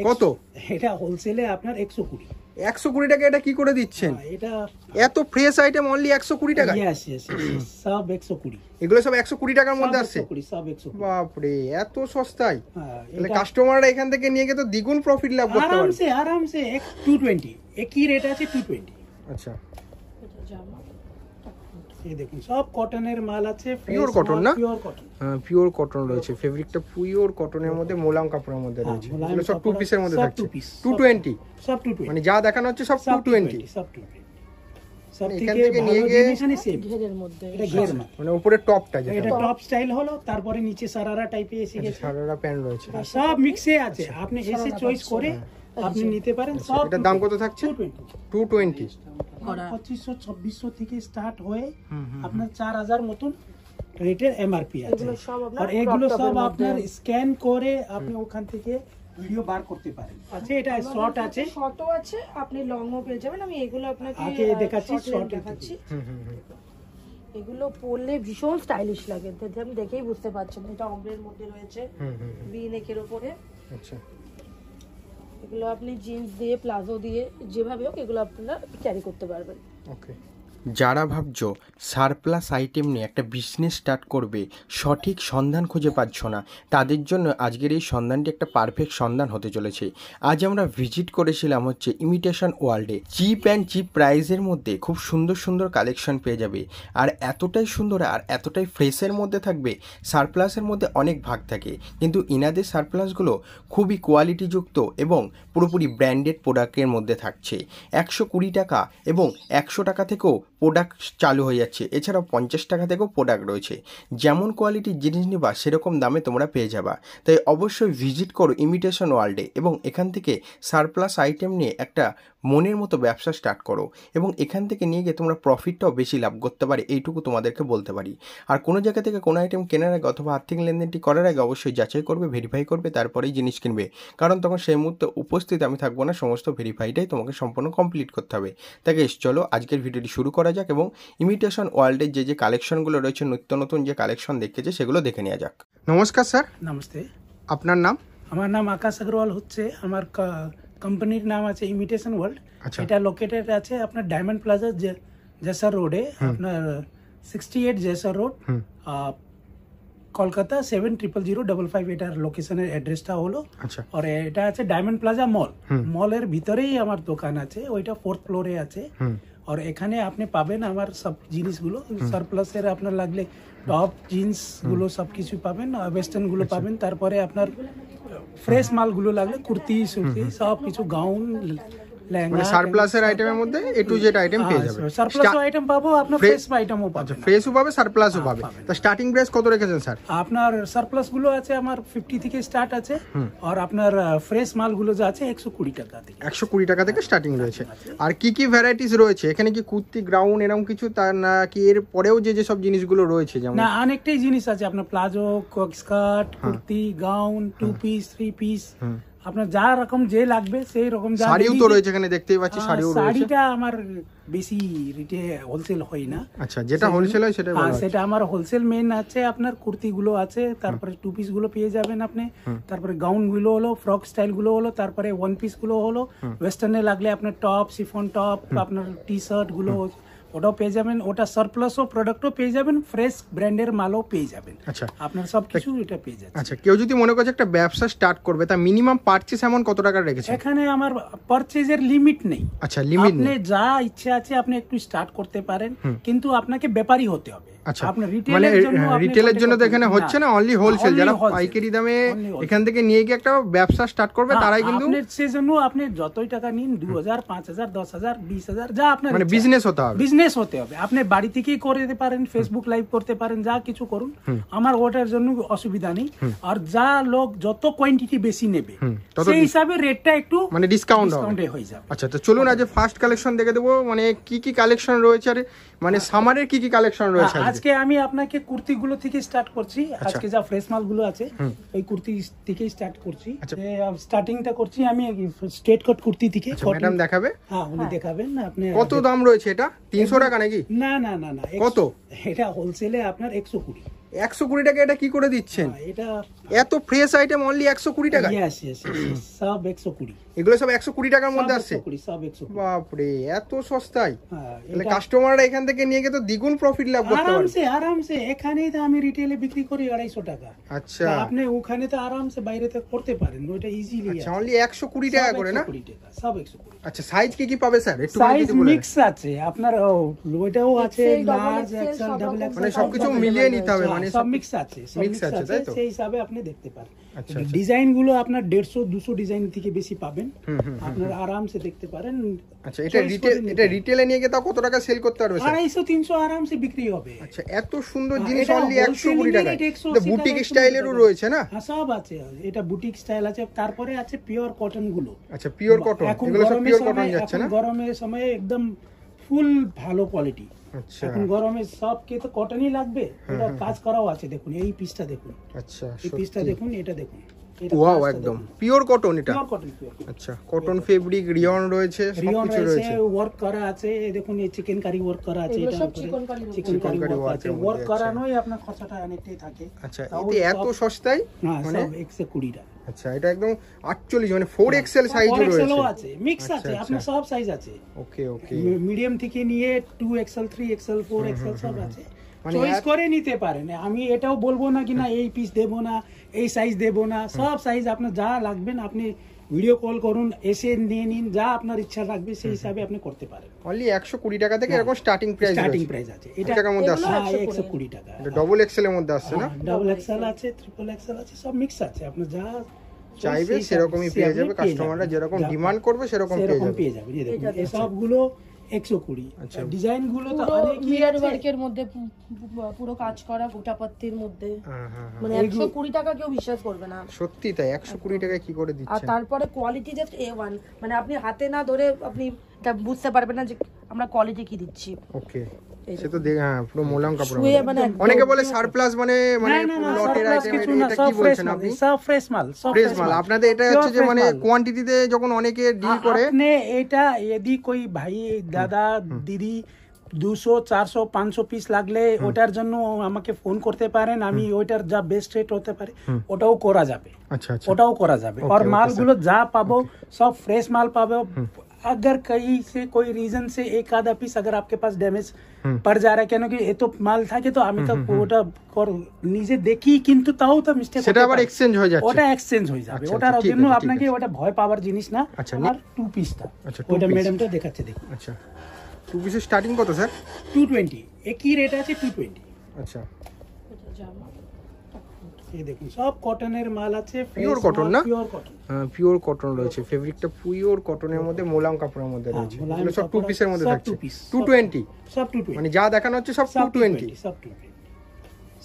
কত এটা হোলসেলে আপনার 120 120 টাকা। এটা কি করে দিচ্ছেন? এটা এত ফ্রেশ আইটেম অনলি 120 টাকা? यस यस সব 120। এগুলো সব 120 টাকার মধ্যে আসছে? সব 120। বাপ রে, এত সস্তায়! তাহলে কাস্টমাররা এখান থেকে নিয়ে গিয়ে তো দ্বিগুণ প্রফিট লাভ করতে পারবে। আরামসে 220 একই রেট আছে 220। আচ্ছা, এই দেখুন সব কটনের মাল আছে, পিওর কটন না? পিওর কটন, হ্যাঁ পিওর কটন রয়েছে। ফেব্রিকটা পিওর কটনের মধ্যে মোলাম কাপড়ের মধ্যে রয়েছে। এগুলো সব 2 পিসের মধ্যে থাকছে। 220 সব 220, মানে যা দেখানো হচ্ছে সব 220। সব 220 সব এখান থেকে থেকে নিয়ে গিয়ে ঘেরের মধ্যে এটা ঘের মাল, মানে উপরে টপটা যেটা এটা টপ স্টাইল হলো, তারপরে নিচে সারারা টাইপে এসে গেছে, সারারা প্যান্ট রয়েছে, সব মিক্সে আছে। আপনি এসে চয়েস করে আপনি নিতে পারেন। সব এটার দাম কত থাকছে? 220। 2500-2600 থেকে স্টার্ট হয়ে আপনার 4000 মতন রেটের এমআরপি আছে। আর এগুলো সব আপনার স্ক্যান করে আপনি ওখান থেকে ভিডিও বার করতে পারেন। আচ্ছা, এটা শর্ট আছে, শর্টও আছে, আপনি লংও পেয়ে যাবেন। আমি এগুলো আপনাকে আগে দেখাচ্ছি, শর্ট দেখাচ্ছি। এগুলো পরলে ভীষণ স্টাইলিশ লাগে, আপনি দেখেই বুঝতে পারছেন। এটা অমরের মধ্যে রয়েছে, ভি নেকের উপরে। আচ্ছা, এগুলো আপনি জিন্স দিয়ে প্লাজো দিয়ে যেভাবে হোক এগুলো আপনারা ক্যারি করতে পারবেন। ওকে। যারা ভাবছো সারপ্লাস আইটেম নিয়ে একটা বিজনেস স্টার্ট করবে, সঠিক সন্ধান খুঁজে পাচ্ছ না, তাদের জন্য আজকের এই সন্ধানটি একটা পারফেক্ট সন্ধান হতে চলেছে। আজ আমরা ভিজিট করেছিলাম হচ্ছে ইমিটেশন ওয়ার্ল্ডে। চিপ অ্যান্ড চিপ প্রাইসের মধ্যে খুব সুন্দর সুন্দর কালেকশন পেয়ে যাবে, আর এতটাই সুন্দর আর এতটাই ফ্রেশের মধ্যে থাকবে। সারপ্লাসের মধ্যে অনেক ভাগ থাকে, কিন্তু ইনাদের সারপ্লাসগুলো খুবই কোয়ালিটিযুক্ত এবং পুরোপুরি ব্র্যান্ডেড প্রোডাক্টের মধ্যে থাকছে। 120 টাকা এবং 100 টাকা থেকেও প্রোডাক্ট চালু হয়ে যাচ্ছে। এছাড়াও 50 টাকা থেকেও প্রোডাক্ট রয়েছে। যেমন কোয়ালিটির জিনিস নিবা সেরকম দামে তোমরা পেয়ে যাবা। তাই অবশ্যই ভিজিট করো ইমিটেশন ওয়ার্ল্ডে এবং এখান থেকে সারপ্লাস আইটেম নিয়ে একটা মনের মতো ব্যবসা স্টার্ট করো, এবং এখান থেকে নিয়ে গিয়ে তোমরা প্রফিটটাও বেশি লাভ করতে পারে, এইটুকু তোমাদেরকে বলতে পারি। আর কোনো জায়গা থেকে কোনো আইটেম কেনার আগে অথবা আর্থিক লেনদেনটি করার আগে অবশ্যই যাচাই করবে, ভেরিফাই করবে, তারপরেই জিনিস কিনবে। কারণ তখন সেই মুহূর্তে উপস্থিত আমি থাকবো না, সমস্ত ভেরিফাইটাই তোমাকে সম্পূর্ণ কমপ্লিট করতে হবে। তাই গাইস চলো আজকের ভিডিওটি শুরু করা যাক এবং ইমিটেশন ওয়ার্ল্ডের যে কালেকশনগুলো রয়েছে, নিত্য নতুন যে কালেকশন দেখেছে সেগুলো দেখে নেওয়া যাক। নমস্কার স্যার। নমস্তে। আপনার নাম? আমার নাম আকাশ আগরওয়াল হচ্ছে। আমার কোম্পানির নাম আছে ইমিটেশন ওয়ার্ল্ড। এটা লোকেটেড আছে আপনার ডায়মন্ড প্লাজা জেসার রোডে, আপনার 68 জেসার রোড, কলকাতা 700055। এটার লোকেশনের অ্যাড্রেসটা হলো। আর এটা আছে ডায়মন্ড প্লাজা মল, মলের ভিতরেই আমার দোকান আছে, ওইটা 4th ফ্লোরে আছে। আর এখানে আপনি পাবেন আমার সব জিনিসগুলো, সারপ্লাসের আপনার লাগলে টপ জিন্স গুলো সবকিছু পাবেন, ওয়েস্টার্ন গুলো পাবেন, তারপরে আপনার ফ্রেশ মালগুলো লাগলে কুর্তি সুতি সবকিছু, গাউন মানে সারপ্লাসের আইটেমের মধ্যে এ টু জেড আইটেম পেয়ে যাবে। সারপ্লাস আইটেম পাবো, আপনার ফ্রেশ আইটেমও পাবেন। ফ্রেশও পাবে, সারপ্লাসও পাবে। তো স্টার্টিং প্রাইস কত রেখেছেন স্যার? আপনার সারপ্লাস গুলো আছে আমার 50 থেকে স্টার্ট আছে, আর আপনার ফ্রেশ মালগুলো যা আছে 120 টাকা থেকে 120 টাকা থেকে স্টার্টিং রয়েছে। আর কি কি ভ্যারাইটিস রয়েছে এখানে? কি কুর্তি, গ্রাউন এরকম কিছু, তার না কি এর পরেও যে সব জিনিসগুলো রয়েছে? যেমন না, অনেকটাই জিনিস আছে আপনার, palazzo, skirt, kurti, gown, 2 piece 3 piece, আপনার যা রকম যে লাগবে সেই রকম। শাড়িও তো রয়েছে এখানে, দেখতেই পাচ্ছি শাড়িও রয়েছে। শাড়িটা আমার বেশি রিটে হোলসেল হয় না। আচ্ছা, যেটা হোলসেল হয় সেটা বলো। সেটা আমার হোলসেল মেন আছে। আপনার কুর্তি গুলো আছে, তারপরে 2 পিস গুলো পেয়ে যাবেন আপনি, তারপরে গাউন গুলো হলো, ফ্রক স্টাইল গুলো হলো, তারপরে 1 পিস গুলো হলো, ওয়েস্টার্নে লাগলে আপনার টপ, শিফন টপ, আপনার টি শার্ট গুলো ওটাও পেয়ে যাবেন। ওটা সারপ্লাসও প্রোডাক্টও পেয়ে যাবেন, ফ্রেশ ব্র্যান্ডের মালও পেয়ে যাবেন। আচ্ছা, আপনার সবকিছু এটা পেয়ে যাচ্ছে। আচ্ছা, কেউ যদি মনে করছে একটা ব্যবসা স্টার্ট করবে, তা মিনিমাম পারচেজ এমন কত টাকা রেখেছে? এখানে আমার পারচেজের লিমিট নেই। আচ্ছা, লিমিট নেই। আপনি যা ইচ্ছা আছে আপনি একটু স্টার্ট করতে পারেন, কিন্তু আপনাকে ব্যাপারী হতে হবে। আচ্ছা, আপনার মানে রিটেলের জন্য তো এখানে হচ্ছে না, অনলি হোলসেল। যারা পাইকারি দামে এখান থেকে নিয়ে গিয়ে একটা ব্যবসা স্টার্ট করবে তারাই কিন্তু। আপনার সেজন্য আপনি যতই টাকা নিন, 2000, 5000, 10000, 20000, যা আপনার মানে বিজনেস হতে হবে। বিজনেস হতে হবে। আপনি বাড়ি থেকেই করে দিতে পারেন, ফেসবুক লাইভ করতে পারেন, যা কিছু করুন, আমার ওটার জন্য অসুবিধা নেই। আর যা লোক যত কোয়ান্টিটি বেশি নেবে সেই হিসাবে রেটটা একটু মানে ডিসকাউন্টে হয়ে যাবে। আচ্ছা, তো চলুন আজ ফার্স্ট কালেকশন দেখে দেবো, মানে কি কি কালেকশন রয়েছে, আর মানে সামারের কি কি কালেকশন রয়েছে। আজকে আমি আপনাকে কুর্তি গুলো থেকে স্টার্ট করছি। আজকে যা ফ্রেশ মাল গুলো আছে ওই কুর্তি থেকে স্টার্ট করছি। স্টার্টিংটা করছি আমি স্ট্রেট কাট কুর্তি থেকে। ম্যাডাম দেখাবে? হ্যাঁ, উনি দেখাবেন। আপনি কত দাম রয়েছে এটা? 300 টাকা নাকি? না না না না, কত? এটা হোলসেলে আপনার 120। 120 টাকা এটা কি করে দিচ্ছেন? এটা এত ফ্রেশ আইটেম অনলি 120 টাকা? ইয়েস ইয়েস সব 120, এগুলো সব 120 টাকার মধ্যে আসছে? সব 120। বাপরে, এত সস্তায়! হ্যাঁ, তাহলে এটা কাস্টমাররা এখান থেকে নিয়ে গিয়ে তো দ্বিগুণ প্রফিট লাভ করতে পারবে। আরামসে এখানেই তো আমি রিটেলে বিক্রি করি 250 টাকা। আচ্ছা তা আপনি ওখানে তো আরামসে বাইরে থেকে করতে পারেন, ওইটা ইজিলি। আচ্ছা, অনলি 120 টাকা করে না? সব 120। আচ্ছা, সাইজ কি কি পাবে স্যার একটু সাইজ যদি বলেন? মিক্স আছে আপনার, ওইটাও আছে, XL, double large, XL, XL, সব ডাবল রকম এক্সেল, মানে সবকিছু মিলিয়ে নিতে হবে, মানে সব মিক্স আছে, সব mix মিক্স আছে, আছে, তাই তো? সেই হিসাবে আপনি দেখতে পারেন। আচ্ছা, ডিজাইন গুলো আপনার 150-200 ডিজাইন থেকে বেশি পাবেন, আপনার আরামসে দেখতে পারেন। আচ্ছা, এটা রিটেলে নিয়ে গিয়ে তাও কত টাকা সেল করতে পারবে স্যার? 250-300 আরামসে বিক্রি হবে। আচ্ছা, এত সুন্দর জিনিস এটা অনলি 120 wholesaling টাকায়। rate 180 এটা বুটিক টাকা, স্টাইলেরও রয়েছে না? হ্যাঁ, সব আছে। এটা বুটিক স্টাইল আছে, তারপরে আছে পিওর কটন গুলো। আচ্ছা, পিওর কটন, এখন এগুলো সব গরমের পিওর কটন সময়, যাচ্ছে না? এখন গরমের সময় একদম ফুল ভালো কোয়ালিটি। আচ্ছা এখন গরমে সবকে তো কটনই লাগবে। এটা কাজ করাও আছে, দেখুন এই পিসটা দেখুন, আচ্ছা, এই পিসটা দেখুন, এটা দেখুন, ওয়াও, একদম পিওর কটন এটা। Pure cotton. আচ্ছা, কটন ফেব্রিক, রিয়ন রয়েছে, সবকিছু রয়েছে। ওয়ার্ক করা আছে, এই দেখুন এই চিকেন কারি ওয়ার্ক করা আছে, এগুলো এটা সব chicken curry chicken curry work আছে। ওয়ার্কের মধ্যে ওয়ার্ক আছে। করানোই আপনার খরচাটা অনেকটাই থাকে। আচ্ছা, তাও এতে এত সব- সস্তায়? হ্যাঁ, মানে সব 120 টাকা। আচ্ছা, এটা একদম 48 মানে 4XL সাইজও 4XL রয়েছে। ও আছে, মিক্স আছে, আপনার সব সাইজ আছে। ওকে ওকে, মিডিয়াম থেকে নিয়ে 2XL, 3XL, 4XL সব আছে। মানে চয়েস করে নিতে পারেন। আমি এটাও বলবো না কি না এই পিস দেবো না, এই সাইজ দেবো না, সব সাইজ আপনার যা লাগবেন আপনি ভিডিও কল করুন, এসে নিয়ে নিন, যা আপনার ইচ্ছা লাগবে সেই হিসাবে আপনি করতে পারেন। অনলি 120 টাকা থেকে এরকম স্টার্টিং প্রাইস স্টার্টিং রয়েছে। প্রাইস আছে এটা টাকার মধ্যে আসছে? হ্যাঁ, 120 টাকা। এটা ডবল এক্সেল এর মধ্যে আসছে না? ডাবল এক্সেল আছে, ট্রিপল এক্সেল আছে, সব মিক্স আছে। আপনি যা চাইবে সেই সেরকমই সে পেয়ে আপনি যাবে, কাস্টমাররা যেরকম যা- ডিমান্ড করবে সেরকম সেরকম পেয়ে যাবে। পেয়ে যাবে। এই দেখুন, এই সবগুলো 120। আচ্ছা। ডিজাইন গুলো তো পুরো অনেক মিরর ওয়ার্কের মধ্যে পুরো কাজ করা গোটাপত্তির মধ্যে, হ্যাঁ হ্যাঁ হ্যাঁ, মানে 120 টাকা কেউ বিশ্বাস করবে না। সত্যি তাই। 120 টাকায় কি করে আর দিচ্ছেন? তারপরে কোয়ালিটি জাস্ট A1, মানে আপনি হাতে না ধরে আপনি এটা বুঝতে পারবেন না যে আমরা কোয়ালিটি কি দিচ্ছি। ওকে, সে তো হ্যাঁ, পুরো মোলাম কাপড়। শুয়ে মানে একদম- অনেকে বলে সারপ্লাস মানে না, না, না, লটের surplus আইটেম, কিছু না, এটা সব কি fresh বলছেন মাল, আপনি? সব ফ্রেশ মাল, সব ফ্রেশ মাল আপনাদের এটা হচ্ছে যে Pure মানে fresh মাল। কোয়ান্টিটিতে যখন অনেকে ডিল করে। आपने এটা यदि कोई भाई দাদা দিদি 200, 400, 500 পিস লাগলে ওটার জন্য আমাকে ফোন করতে পারেন, আমি ওইটার যা বেস্ট রেট হতে পারে ওটাও করা যাবে। আচ্ছা আচ্ছা, ওটাও করা যাবে। Okay, और okay, মালগুলো যা পাবো সব ফ্রেশ মাল পাবো। अगर कहीं से कोई रीजन से एक आधा पीस अगर आपके पास डैमेज पड़ जा रहा है, কেন কি এত মাল থাকে তো আমি তো ওটা নিজে দেখি, কিন্তু তাও তো মিস্টেক সেটা আবার এক্সচেঞ্জ হয়ে যাচ্ছে। ওটা এক্সচেঞ্জ হয়ে যাবে। আচ্ছা, ওটার আচ্ছা, ঠিক জন্য আছে, ঠিক আপনাকে আছে। ওটা ভয় পাওয়ার জিনিস না। আচ্ছা, আর 2 পিসটা, আচ্ছা, two ওটা piece। ম্যাডামটা দেখাচ্ছে দেখুন। আচ্ছা, 2 পিসের স্টার্টিং কত স্যার? 220 একই রেট আছে 220। আচ্ছা, এটা জামা। এই দেখুন সব কটনের মাল আছে, Pure cotton না? Pure cotton. পিওর কটন রয়েছে, ফেব্রিকটা পিওর কটনের মধ্যে মোলাম কাপড়ের মধ্যে রয়েছে। মোলায়েম এগুলো সব 2 কাপড়, পিসের মধ্যে সব থাকছে। 2 piece, 220 সব 220, মানে যা দেখানো হচ্ছে সব 220। সব 220।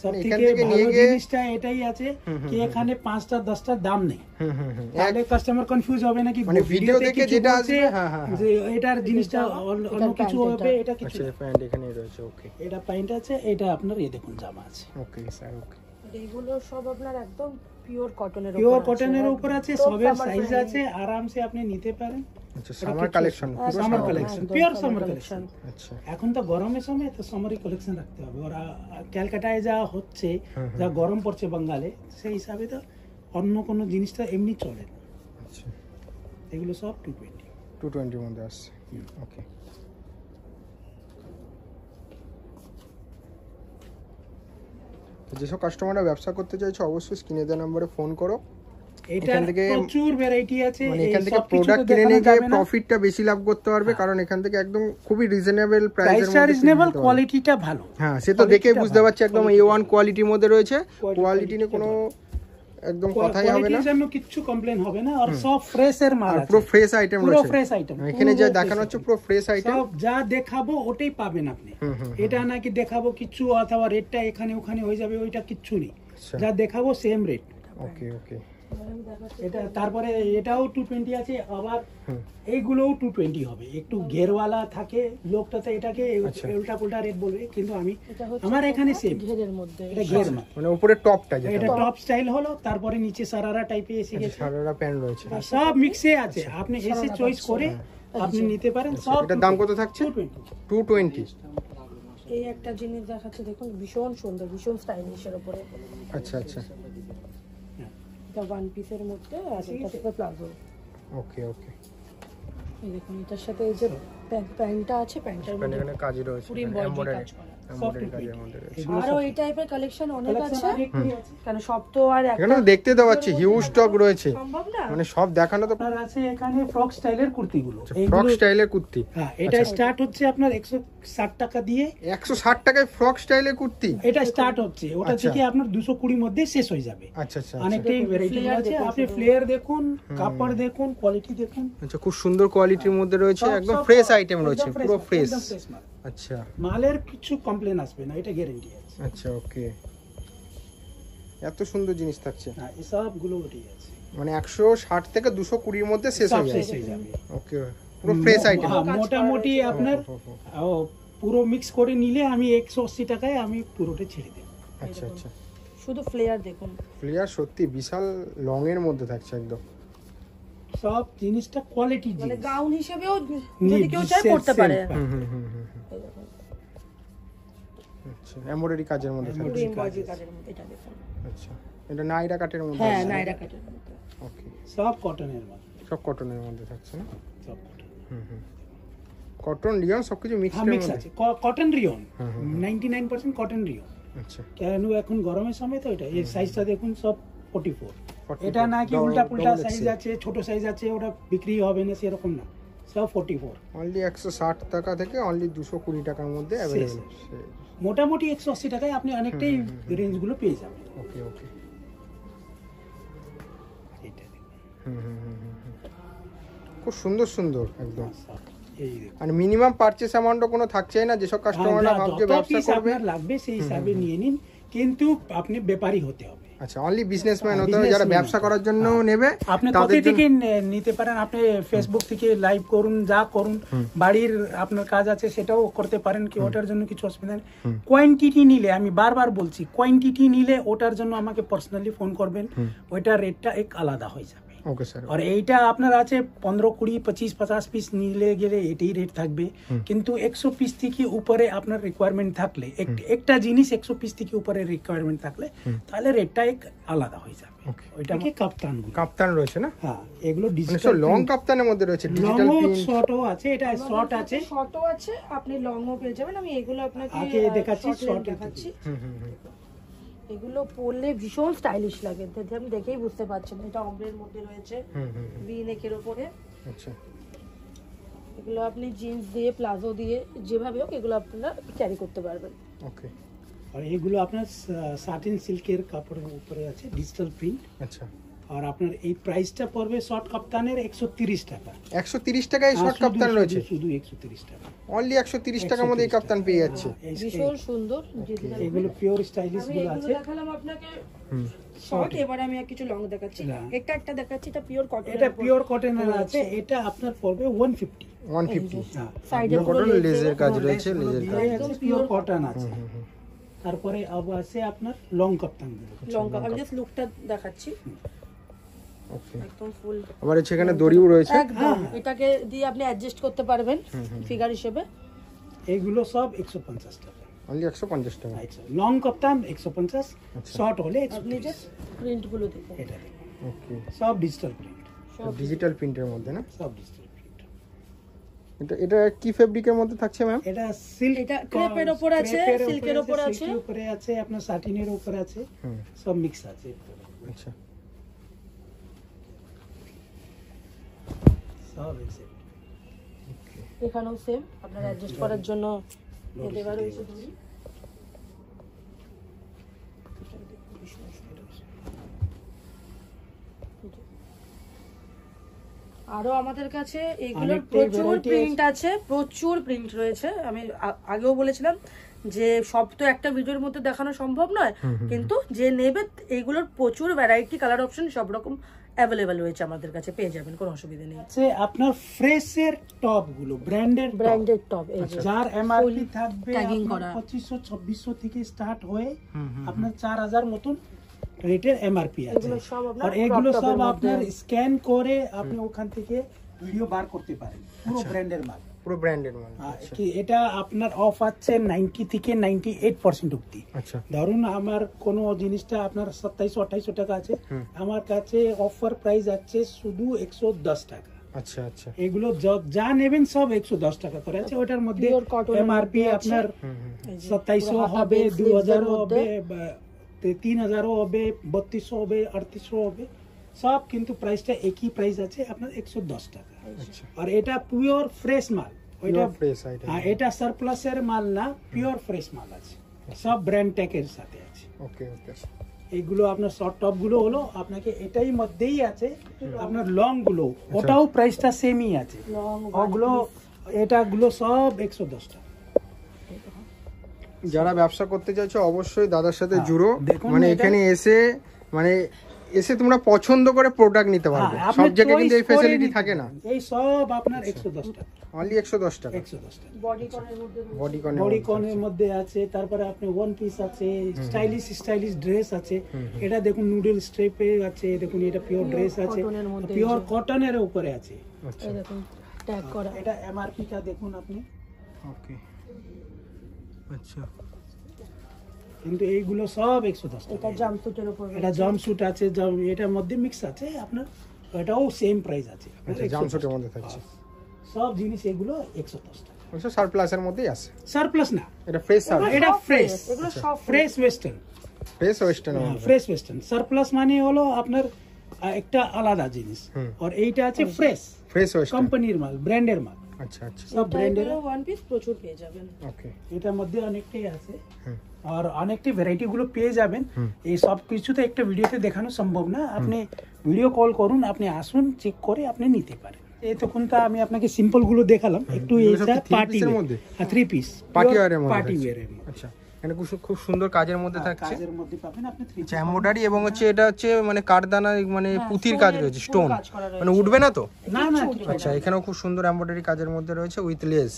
সব মানে থেকে এখান থেকে ভালো নিয়ে গিয়ে- জিনিসটা এটাই আছে কি এখানে 5টা 10টা দাম নেই। হুম হুম হুম, তাহলে কাস্টমার কনফিউজ হবে না কি মানে ভিডিও ভিডিওতে দেখে কিছু যেটা বলছে, আসবে, হ্যাঁ, হ্যাঁ, হ্যাঁ। যে এটার জিনিসটা অন্য কিছু প্যান্ট হবে, এটা। এটা কিছু আচ্ছা, না। প্যান্ট এখানেই রয়েছে। ওকে এটা প্যান্ট আছে, এটা আপনার এই দেখুন জামা আছে। ওকে স্যার, ওকে। এগুলো সব আপনার একদম পিওর কটনের উপর পিওর আছে, কটনের উপর আছে, একদম সবের summer সাইজ friendly। আছে, আরামসে আপনি নিতে পারেন। আচ্ছা, সামার কালেকশন, পুরো summer summer collection, collection. pure summer collection। আচ্ছা, এখন তো গরমের সময় তো সামারি কালেকশন রাখতে হবে। ওরা ক্যালকাটায় যা হচ্ছে, যা গরম পড়ছে বাঙ্গালে, সেই হিসাবে তো অন্য কোনো জিনিসটা এমনি চলে না। আচ্ছা, এগুলো সব 220। 220 মধ্যে আসছে। ওকে, যেসব কাস্টমাররা ব্যবসা করতে চাইছে অবশ্যই স্ক্রিনে দেওয়া নম্বরে ফোন করো। এটা এখান থেকে প্রচুর ভ্যারাইটি আছে, মানে এই এখান থেকে সব কিছু তো প্রোডাক্ট কিনে দেখানো নিয়ে গিয়ে যাবে না। প্রফিটটা বেশি লাভ করতে পারবে, কারণ এখান থেকে একদম খুবই রিজনেবল প্রাইসের প্রাইসটা মধ্যে রিজনেবল, কিনতে পারবে। কোয়ালিটিটা ভালো। হ্যাঁ, সে তো দেখে বুঝতে পারছি একদম A1 কোয়ালিটির মধ্যে রয়েছে। Quality কোয়ালিটি নিয়ে কোনো একদম কথাই হবে না। কোয়ালিটির জন্য কিছু কমপ্লেন হবে না। আর সব ফ্রেশ এর মাল আর আছে, পুরো ফ্রেশ আইটেম পুরো রয়েছে। Fresh item. এখানে যা দেখানো হচ্ছে পুরো ফ্রেশ আইটেম। সব যা দেখাবো ওটাই পাবেন আপনি। এটা নাকি দেখাবো কিছু অথবা রেটটা এখানে ওখানে হয়ে যাবে, ওইটা কিচ্ছু নেই। আচ্ছা, যা দেখাবো সেম রেট। ওকে ওকে। এটা তারপরে এটাও 220 আছে, আবার এইগুলোও 220 হবে। একটু ঘেরওয়ালা থাকে লোকটাতে, এটাকে উল্টা পুল্টা রেট বলবে, কিন্তু আমি এটা হচ্ছে আমার এখানে সেম। ঘেরের মধ্যে এটা ঘের না, মানে উপরে টপটা যেটা, এটা টপ স্টাইল হলো, তারপরে নিচে সারারা টাইপে এসে গেছে। সারারা প্যান্ট রয়েছে। সব মিক্সে আছে, আপনি এসে চয়েস করে আপনি নিতে পারেন। সব এটার দাম কত থাকছে? 220। 220। এই একটা জিনিস দেখাচ্ছে দেখুন, ভীষণ সুন্দর, ভীষণ স্টাইলিশের উপরে। আচ্ছা আচ্ছা, এটা ওয়ান পিসের মধ্যে আর এটার সাথে প্লাজো। ওকে ওকে। এই দেখুন এটার সাথে এই যে প্যান্টটা আছে, প্যান্টের মধ্যে এখানে কাজই রয়েছে, পুরো এমব্রয়ডারি কাজ করা। এমব্রয়ডারি কাজের মধ্যে রয়েছে। আরো এই টাইপের কালেকশন অনেক আছে, কারণ সব তো আর এখানে তো দেখতে তো পাচ্ছি হিউজ স্টক রয়েছে, সম্ভব না। মানে সব দেখানো তো। আপনার আছে এখানে ফ্রক স্টাইলের কুর্তিগুলো। ফ্রক স্টাইলের কুর্তি, হ্যাঁ, এটা স্টার্ট হচ্ছে আপনার 160 টাকা দিয়ে। 160 টাকায় ফ্রক স্টাইলের কুর্তি? এটা স্টার্ট হচ্ছে, ওটা থেকে আপনার 220 মধ্যে শেষ হয়ে যাবে। আচ্ছা আচ্ছা অনেকটাই ভ্যারাইটি আছে, আপনি ফ্লেয়ার দেখুন, কাপড় দেখুন, কোয়ালিটি দেখুন। আচ্ছা, খুব সুন্দর কোয়ালিটির মধ্যে রয়েছে, একদম ফ্রেশ আইটেম রয়েছে, পুরো ফ্রেশ। আচ্ছা, মালের কিছু কমপ্লেন আসবে না, এটা গ্যারান্টি আছে। আচ্ছা ওকে, এত সুন্দর জিনিস থাকছে। হ্যাঁ, এই সবগুলো ওটি আছে, মানে 160 থেকে 220 এর মধ্যে শেষ সব হয়ে শেষ যাবে। হয়ে যাবে। ওকে, পুরো ফ্রেশ আইটেম। হ্যাঁ, মোটামুটি আপনার পুরো মিক্স করে নিলে আমি 180 টাকায় আমি পুরোটা ছেড়ে দেব। আচ্ছা আচ্ছা, শুধু ফ্লেয়ার দেখুন, ফ্লেয়ার সত্যি বিশাল লং এর মধ্যে থাকছে একদম। সব জিনিসটা কোয়ালিটি মানে জিনিস, গাউন হিসেবেও যদি কেউ চায় পড়তে পারে। আচ্ছা, এমব্রয়ডারি কাজের মধ্যে থাকছে। পুরো এমব্রয়ডারি কাজের মধ্যে, এটা দেখুন। আচ্ছা, এটা নাইরা কাটের মধ্যে হ্যাঁ, আছে? নাইরা কাটের মধ্যে। ওকে, সব কটনের মাল, সব কটনের মধ্যে থাকছে না? সব কটন। কটন লিওন সবকিছু মিক্স হ্যাঁ, এর মিক্স মধ্যে। আছে, কটন রিয়ন, 99% কটন রিয়ন। আচ্ছা, কেন এখন গরমের সময় তো এটা, এই সাইজটা দেখুন সব 44। 44, এটা না কি double- উল্টা পুল্টা double সাইজ XL। আছে, ছোট সাইজ আছে, ওটা বিক্রি হবে না সেরকম না, সব 44। অনলি 160 টাকা থেকে অনলি 220 টাকার মধ্যে অ্যাভেলেবল। মোটামুটি 180 টাকায় আপনি অনেকটাই রেঞ্জ গুলো পেয়ে যাবেন। ওকে ওকে, এটা দেখুন, খুব সুন্দর সুন্দর একদম। সব এই দেখুন। আর মিনিমাম পারচেস অ্যামাউন্টও কোনো থাকছেই না, যেসব কাস্টমাররা যা- ভাবছে যত ব্যবসা piece করবে। আপনার লাগবে সেই হিসাবে নিয়ে নিন, কিন্তু আপনি ব্যাপারী হতে হবে। আচ্ছা, অনলি বিজনেসম্যান হতে হবে, businessman যারা ব্যবসা হতে করার জন্য নেবে আপনি তাদের কোথা জন্য। থেকে নিতে পারেন, আপনি ফেসবুক থেকে লাইভ করুন, যা করুন, বাড়ির আপনার কাজ আছে সেটাও করতে পারেন, কি ওটার জন্য কিছু অসুবিধা নেই। কোয়ান্টিটি নিলে, আমি বারবার বলছি, কোয়ান্টিটি নিলে ওটার জন্য আমাকে পার্সোনালি ফোন করবেন, ওইটার রেটটা এক আলাদা হয়ে যাবে। Okay sir. আর এইটা আপনার আছে 15, 20, 25, 50 পিস নিলে গেলে এটাই রেট থাকবে, কিন্তু 100 পিস থেকে উপরে আপনার রিকোয়ারমেন্ট থাকলে, একটা জিনিস 100 পিস থেকে উপরে রিকোয়ারমেন্ট থাকলে, তাহলে রেটটা এক আলাদা হয়ে যাবে। Okay. ওইটাকে কাপ্তান গুলো, কাপ্তান রয়েছে না? হ্যাঁ, এগুলো মানে ডিজিটাল সব লং কাপ্তানের মধ্যে রয়েছে, ডিজিটাল লংও প্রিন্ট। শর্টও আছে, এটা শর্ট আছে। শর্টও আছে, আপনি লংও পেয়ে যাবেন। আমি এগুলো আপনাকে আগে দেখাচ্ছি, short length short দেখাচ্ছি। এগুলো পরলে ভীষণ স্টাইলিশ লাগে, আপনি দেখেই বুঝতে পারছেন। এটা অমব্রের মধ্যে রয়েছে, ভি নেকের উপরে। আচ্ছা, এগুলো আপনি জিন্স দিয়ে, প্লাজো দিয়ে, যেভাবে হোক এগুলো আপনারা ক্যারি করতে পারবেন। ওকে, আর এগুলো আপনার সাটিন সিল্কের কাপড়ের উপরে আছে, ডিজিটাল প্রিন্ট। আচ্ছা। আর আপনার এই প্রাইসটা পড়বে শর্ট কাপ্তানের 130 টাকা। 130 টাকায় শর্ট কাপ্তান রয়েছে? শুধু 130 টাকা, অনলি 130 টাকার মধ্যে এই কাপ্তান পেয়ে যাচ্ছে। ভীষণ সুন্দর। এগুলো পিওর স্টাইলিশ আমি গুলো এগুলো আছে। দেখালাম আপনাকে শর্ট, এবার আমি আর কিছু লং দেখাচ্ছি। একটা দেখাচ্ছি, এটা পিওর কটন। এটা পিওর কটনের আছে, এটা আপনার পড়বে 150। 150। হ্যাঁ, সাইডে পুরো কটন লেজের কাজ রয়েছে, লেসগুলো লেজের কাজ। দিয়ে আছে, পিওর কটন আছে। তারপরে আবার আছে আপনার লং কাপ্তান গুলো। লং। আমি জাস্ট লুকটা দেখাচ্ছি, ওকে, একদম ফুল। আবার সেখানে দড়িও রয়েছে। একদম এটাকে দিয়ে আপনি অ্যাডজাস্ট করতে পারবেন ফিগার হিসেবে। এগুলো সব 150 টাকা। অনলি 150 টাকা। লং কাপ্তান 150, শর্ট হলে আপনি 130। জাস্ট প্রিন্ট গুলো দেখুন, এটা দেখুন, ওকে, সব ডিজিটাল প্রিন্ট, ডিজিটাল প্রিন্টের মধ্যে না? সব ডিজিটাল প্রিন্ট। এটা কি ফেব্রিকের মধ্যে থাকছে ম্যাম? এটা সিল্ক, এটা ক্রেপের উপর আছে, সিল্কের উপর আছে, সিল্কের উপরে আছে, আপনার সাটিনের উপরে আছে, সব মিক্স আছে। আচ্ছা, সব এক্সেপ্ট। এখানেও সেম আপনার অ্যাডজাস্ট করার জন্য দেওয়া রয়েছে দড়ি। আরো আমাদের কাছে এগুলোর অনেকটাই প্রচুর variety প্রিন্ট আছে, প্রচুর প্রিন্ট রয়েছে। আমি আগেও বলেছিলাম যে সব তো একটা ভিডিওর মধ্যে দেখানো সম্ভব নয়, কিন্তু যে নেবে এগুলোর প্রচুর ভ্যারাইটি, কালার অপশন সব রকম অ্যাভেলেবেল রয়েছে আমাদের কাছে, পেয়ে যাবেন, কোনো অসুবিধা নেই। আছে আপনার ফ্রেশের টপ গুলো, ব্র্যান্ডেড টপ, এই যে যার এমআরপি থাকবে tagging আপনার করা। 2500-2600 থেকে স্টার্ট হয়ে আপনার 4000 মতন রেটের এমআরপি আছে। এগুলো সব আপনার আর এগুলো crop top সব এর আপনার মধ্যে। স্ক্যান করে আপনি ওখান থেকে ভিডিও বার করতে পারেন, পুরো ব্র্যান্ডের মাল। পুরো ব্র্যান্ডেড মাল। কি এটা আপনার অফ আছে 90 থেকে 98% অব্দি। আচ্ছা ধরুন আমার কোনো জিনিসটা আপনার 2700-2800 টাকা আছে, আমার কাছে অফার প্রাইস আছে শুধু 110 টাকা। আচ্ছা আচ্ছা এগুলো যা নেবেন সব 110 টাকা করে আছে। ওটার মধ্যে Pure cotton এর এমআরপি মধ্যে আছে। আপনার এই যে 2700 পুরো হাতা হবে, belt 2000 sleeves এর হবে, মধ্যে। 3000 হবে, 3200 হবে, 3800 হবে, সব কিন্তু প্রাইসটা একই প্রাইস আছে আপনার 110 টাকা। আচ্ছা আর এটা পিওর ফ্রেশ মাল, ওইটা ফ্রেশ আইটেম। এটা সারপ্লাসের মাল না, পিওর ফ্রেশ মাল আছে, সব ব্র্যান্ড ট্যাগের সাথে আছে। ওকে ওকে এইগুলো আপনার শর্ট টপ গুলো হলো আপনাকে এটাই মধ্যেই আছে। আপনার লং গুলো ওটাও প্রাইসটা সেমই আছে, লং ওগুলো এটাগুলো সব 110 টাকা। যারা ব্যবসা করতে চাইছো অবশ্যই দাদার সাথে হ্যাঁ, জুড়ো, দেখুন মানে এটা- এখানে এসে তোমরা পছন্দ করে প্রোডাক্ট নিতে পারবে। হ্যাঁ, আপনি সব জায়গায় কিন্তু এই choice করে ফ্যাসিলিটি নিতে থাকে না। পারেন। এই সব আপনার 110 টাকা, অনলি 110 টাকা। 110 টাকা। বডি কনের মধ্যে বডি কন বডি কনের মধ্যে আছে, তারপরে আপনি ওয়ান পিস আছে, স্টাইলিশ ড্রেস আছে। এটা দেখুন নুডল স্ট্রিপে আছে, দেখুন এটা পিওর ড্রেস আছে, কটনের মধ্যে পিওর কটনের উপরে আছে। আচ্ছা এই দেখুন ট্যাগ করা। এটা এমআরপি টা দেখুন আপনি, ওকে আচ্ছা কিন্তু এইগুলো সব 110 এটা টাকা। জাম্পসুটের উপর এটা জাম্পস্যুট আছে, এটার মধ্যে মিক্স আছে আপনার, এটাও সেম প্রাইস আছে। আচ্ছা জামশুটের মধ্যে থাকছে। সব জিনিস এগুলো 110 টাকা। অবশ্য সারপ্লাসের মধ্যেই আছে। সারপ্লাস না, এটা ফ্রেশ সারপ্লাস, এটা ফ্রেশ, এগুলো সব fresh western, fresh western fresh western. Surplus মানে হলো আপনার একটা আলাদা জিনিস, আর এইটা আছে ফ্রেশ ফ্রেশ ওয়েস্টার্ন। কোম্পানির মাল, ব্র্যান্ডের মাল, আচ্ছা আচ্ছা সব ব্র্যান্ডের। ওয়ান পিস প্রচুর পেয়ে যাবেন। ওকে এটার মধ্যে অনেকটাই আছে, আর অনেকটি ভ্যারাইটি গুলো পেয়ে যাবেন। এই সব কিছু তো একটা ভিডিওতে দেখানো সম্ভব না, আপনি ভিডিও কল করুন, আপনি আসুন, চেক করে আপনি নিতে পারেন। এতক্ষণটা আমি আপনাকে সিম্পল গুলো দেখালাম, একটু এগুলো সব এটা কি three পার্টি piece এর মধ্যে? হ্যাঁ 3 পিস পার্টি ওয়্যারের মধ্যে পার্টি থাকছে। ওয়্যারের মধ্যে। আচ্ছা এখানে খুব সুন্দর কাজের মধ্যে থাকছে। কাজের মধ্যে পাবেন আপনি 3 আচ্ছা এমব্রয়ডারি এবং এটা হচ্ছে মানে কাঠদানা, মানে পুঁতির কাজ রয়েছে, পুরো স্টোন, কাজ করা মানে উঠবে না তো? না না আচ্ছা এখানেও খুব সুন্দর এমব্রয়ডারি কাজের মধ্যে রয়েছে উইথ লেস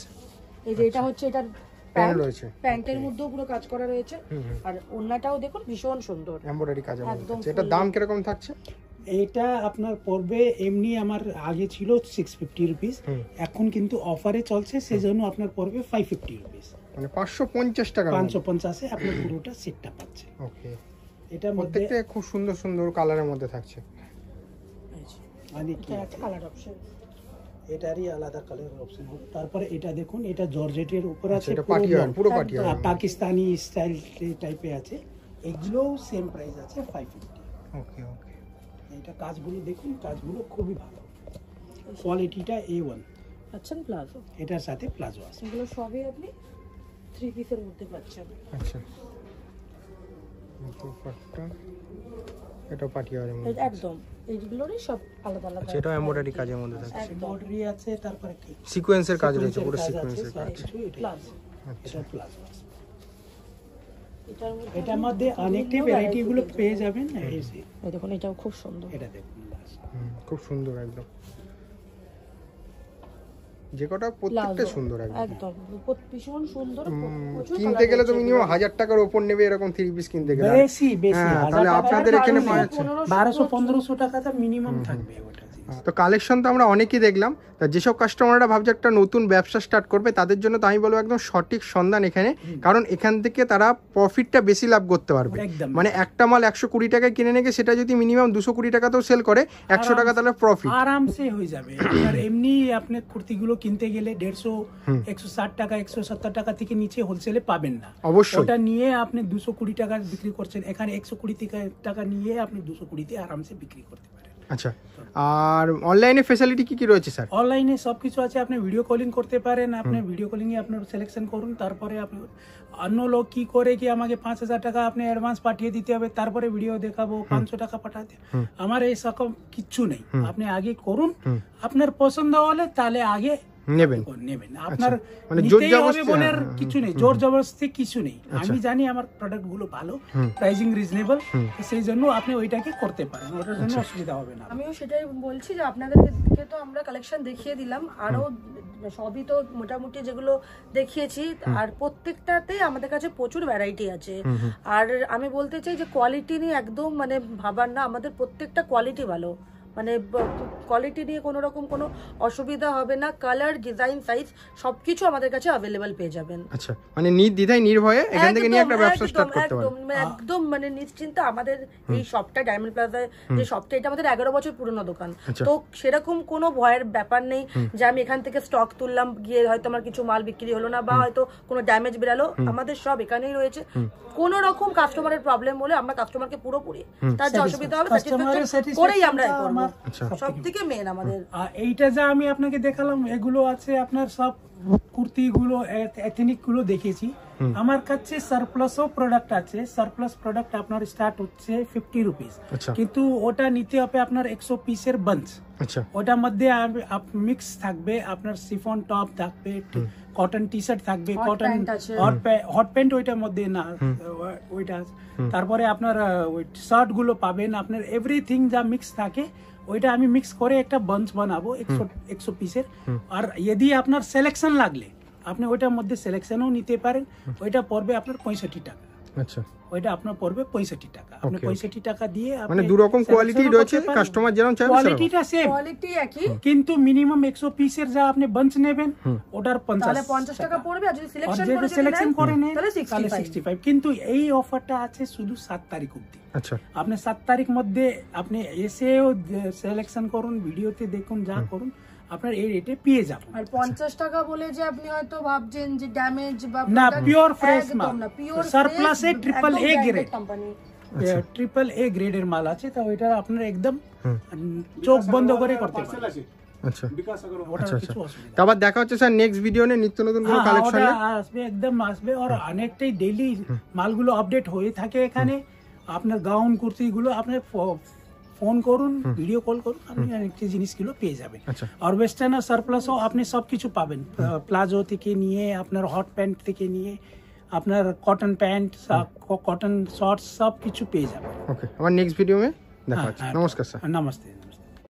এই যে এটা হচ্ছে এটার প্যান্ট রয়েছে, প্যান্টের মধ্যেও পুরো কাজ করা রয়েছে, আর ওড়নাটাও দেখুন ভীষণ সুন্দর। এমব্রয়ডারি কাজের মধ্যে একদম থাকছে। এটার দাম কিরকম থাকছে? এটা আপনার পড়বে এমনি, আমার আগে ছিল 650 রুপিস, এখন কিন্তু অফারে চলছে, সেজন্য আপনার পড়বে 550 রুপিস, মানে 550 টাকা। 550 এ আপনি পুরোটা সেটটা পাচ্ছেন। ওকে এটার মধ্যে প্রত্যেকটা খুব সুন্দর সুন্দর কালারের মধ্যে থাকছে। এই যে, মানে কি এটা একটা কালার অপশন। এটারই আলাদা কালার অপশন হবে। তারপরে এটা দেখুন, এটা জর্জেটের উপর আচ্ছা আছে, এটা পার্টি ওয়্যার, পুরো পার্টি ওয়্যার। পাকিস্তানি স্টাইল টাইপে আছে। এগুলো সেম প্রাইস আছে 550। ওকে ওকে এটা কাজগুলো দেখুন, কাজগুলো খুবই ভালো, কোয়ালিটিটা A1। আচ্ছা প্লাজো, এটার সাথে প্লাজো আছে। এগুলো সবই আপনি 3 পিসের মধ্যে পাচ্ছেন। আচ্ছা দুপাট্টা, এটা পার্টি ওয়্যারের মধ্যে। একদম এইগুলোরই সব আলাদা আলাদা। আচ্ছা এটা এমব্রয়ডারি কাজের মধ্যে থাকছে, একদম বর্ডারি আছে, তারপরে কি সিকোয়েন্সের কাজ রয়েছে, পুরো সিকোয়েন্সের কাজ আছে, সিকোয়েন্সের কাজ। সবকিছু এটাই। প্লাজো। আচ্ছা এটা প্লাজো আছে। এটার মধ্যে এটার মধ্যে অনেকটি ভ্যারাইটি গুলো পেয়ে যাবেন। এই যে, এই দেখুন এটাও খুব সুন্দর। এটা দেখুন বাস। খুব সুন্দর একদম, যে কটা প্রত্যেকটা প্লাজো। সুন্দর একদম। একদম ভীষণ সুন্দর। প্রচুর কিনতে colour গেলে তো রয়েছে মিনিমাম এগুলো। 1000 টাকার উপর নেবে এরকম 3 পিস কিনতে গেলে। বেশি বেশি হ্যাঁ, 1000 তাহলে টাকা, আপনাদের এখানে পাওয়া যাচ্ছে। 1200-1500 টাকা তো মিনিমাম থাকবে ওটা জিনিস। তো কালেকশন তো আমরা অনেকই দেখলাম, তা যেসব কাস্টমাররা ভাবছে একটা নতুন ব্যবসা স্টার্ট করবে তাদের জন্য তো আমি বলবো একদম সঠিক সন্ধান এখানে, কারণ এখান থেকে তারা প্রফিটটা বেশি লাভ করতে পারবে। একদম। মানে একটা মাল 120 টাকায় কিনে নিয়ে সেটা যদি মিনিমাম 220 টাকাতেও সেল করে 100 টাকা তাহলে প্রফিট আরামসে হয়ে যাবে। আর এমনি আপনি কুর্তিগুলো কিনতে গেলে 150, 160 টাকা, 170 টাকা থেকে নিচে হোলসেলে পাবেন না। অবশ্যই। ওটা নিয়ে আপনি 220 টাকা বিক্রি করছেন, এখানে 120 টাকা নিয়ে আপনি 220 তে আরামসে বিক্রি করতে পারেন। আচ্ছা, আর অনলাইনে ফ্যাসিলিটি কি কি রয়েছে স্যার? অনলাইনে সবকিছু আছে, আপনি ভিডিও কলিং করতে পারেন, আপনি ভিডিও কলিং এ আপনার সিলেকশন করুন, তারপরে আপনি অন্য লোক কি করে কি আমাকে 5000 টাকা আপনি অ্যাডভান্স পাঠিয়ে দিতে হবে, তারপরে ভিডিও দেখাবো 500 টাকা পাঠাতে, আমার এই সকম কিচ্ছু নেই। আপনি আগে করুন, আপনার পছন্দ হলে তাহলে আগে নেবেন। নেবেন, আপনার মানে জোর নিতেই হবে জবরদস্তি, বলে হ্যাঁ, কিছু নেই, জোর জবরদস্তি কিছু নেই। আমি জানি আমার প্রোডাক্ট গুলো ভালো, প্রাইসিং রিজনেবল, সেই জন্য আপনি ওইটাকে করতে পারেন, ওটার জন্য অসুবিধা হবে না। আমিও সেটাই বলছি যে আপনাদেরকে তো আমরা কালেকশন দেখিয়ে দিলাম, আরো সবই তো মোটামুটি যেগুলো দেখিয়েছি, আর প্রত্যেকটাতেই আমাদের কাছে প্রচুর ভ্যারাইটি আছে। আর আমি বলতে চাই যে কোয়ালিটি নিয়ে একদম মানে ভাবার না, আমাদের প্রত্যেকটা কোয়ালিটি ভালো, মানে কোয়ালিটি নিয়ে কোনো রকম কোনো অসুবিধা হবে না। কালার, ডিজাইন, সাইজ সবকিছু আমাদের কাছে অ্যাভেলেবল পেয়ে যাবেন। আচ্ছা, মানে নির্দ্বিধায় নির্ভয়ে এখান থেকে নিয়ে একটা ব্যবসা স্টার্ট করতে পারেন। একদম মানে নিশ্চিন্তে। আমাদের এই শপটা ডায়মন্ড প্লাজায় যে শপটা, এটা আমাদের 11 বছর পুরনো দোকান, তো সেরকম কোনো ভয়ের ব্যাপার নেই যে আমি এখান থেকে স্টক তুললাম, গিয়ে হয়তো আমার কিছু মাল বিক্রি হলো না বা হয়তো কোনো ড্যামেজ বেরালো। আমাদের সব এখানেই রয়েছে। কোন রকম কাস্টমারের প্রবলেম হলে আমরা কাস্টমারকে পুরোপুরি তার যে অসুবিধা হবে স্যাটিসফ্যাকশন করেই আমরা করব। সবথেকে মেন আমাদের এইটা যা আমি আপনাকে দেখালাম, এগুলো আছে আপনার সব কুর্তিগুলো, এথনিক গুলো দেখেছি। আমার কাছে সারপ্লাসও প্রোডাক্ট আছে। সারপ্লাস প্রোডাক্ট আপনার স্টার্ট হচ্ছে 50 রুপিস, কিন্তু ওটা নিতে হবে আপনার 100 পিসের বাঞ্চ। ওটার মধ্যে মিক্স থাকবে, আপনার সিফন টপ থাকবে, কটন টি শার্ট থাকবে, কটন হট প্যান্ট ওইটার মধ্যে না, ওইটা। তারপরে আপনার ওই শার্ট গুলো পাবেন, আপনার এভরিথিং যা মিক্স থাকে ওইটা আমি মিক্স করে একটা বাঞ্চ বানাবো 100 পিসের। আর যদি আপনার সিলেকশন লাগলে আপনি ওইটার মধ্যে সিলেকশনও নিতে পারেন। ওইটা পড়বে আপনার 65 টাকা। আচ্ছা, ওইটা আপনার পড়বে 65 টাকা। আপনি 65 টাকা দিয়ে মানে দু রকম কোয়ালিটি রয়েছে, কাস্টমার যেরকম চাইবে কোয়ালিটিটা সেম, কোয়ালিটি একই, কিন্তু মিনিমাম 100 পিসের যা আপনি বাঞ্চ নেবেন ওটার 50 টাকা পড়বে। আর যদি সিলেকশন করে নেন তাহলে 65। কিন্তু এই অফারটা আছে শুধু 7 তারিখ অবধি। আচ্ছা, আপনি 7 তারিখ মধ্যে আপনি এসেও সিলেকশন করুন, ভিডিওতে দেখুন, যা করুন, আপনার এই রেটে পেয়ে যাবেন। আর 50 টাকা বলে যে আপনি হয়তো ভাবছেন যে ড্যামেজ বা না, পিওর ফ্রেশ মাল, পিওর সারপ্লাসে triple A grade, company, triple A গ্রেডের মাল আছে। তো ওইটা আপনার একদম চোখ বন্ধ করে করতে পারেন। আচ্ছা ওটা আচ্ছা কিছু অসুবিধা তো আবার দেখা হচ্ছে স্যার নেক্সট ভিডিও নিয়ে, নিত্য নতুন কোনো কালেকশন আসবে, একদম আসবে। আর অনেকটাই ডেইলি মালগুলো আপডেট হয়ে থাকে এখানে। আপনার গাউন কুর্তিগুলো আপনার ফোন করুন, ভিডিও কল করুন, আপনি অনেকটা জিনিসগুলো পেয়ে যাবেন। আর ওয়েস্টার্ন আর সারপ্লাসও আপনি সবকিছু পাবেন, প্লাজো থেকে নিয়ে আপনার হট প্যান্ট থেকে নিয়ে আপনার কটন প্যান্ট, কটন শর্টস সব কিছু পেয়ে যাবেন। ওকে, আবার নেক্সট ভিডিও মে দেখা হচ্ছে। নমস্কার স্যার। নমস্তে।